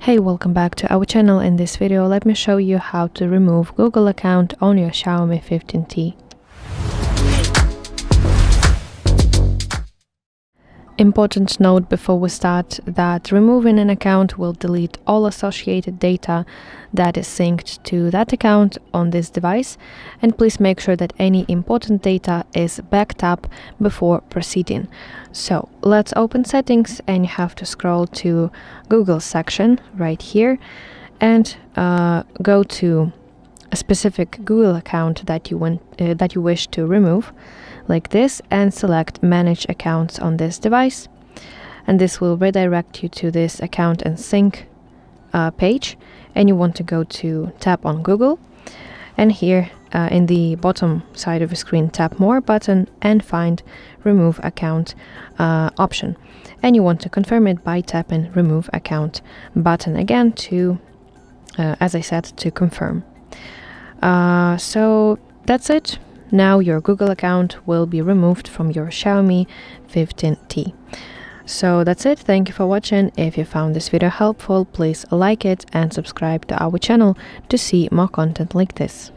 Hey, welcome back to our channel. In this video, let me show you how to remove Google account on your Xiaomi 15T. Important note before we start that removing an account will delete all associated data that is synced to that account on this device, and please make sure that any important data is backed up before proceeding. So let's open settings, and you have to scroll to Google section right here and go to a specific Google account that you wish to remove, like this, and select Manage Accounts on this device, and this will redirect you to this account and sync page. And you want to tap on Google, and here in the bottom side of the screen, tap More button and find Remove Account option, and you want to confirm it by tapping Remove Account button again to, as I said, to confirm. So that's it. Now your Google account will be removed from your Xiaomi 15T. So that's it. Thank you for watching. If you found this video helpful, please like it and subscribe to our channel to see more content like this.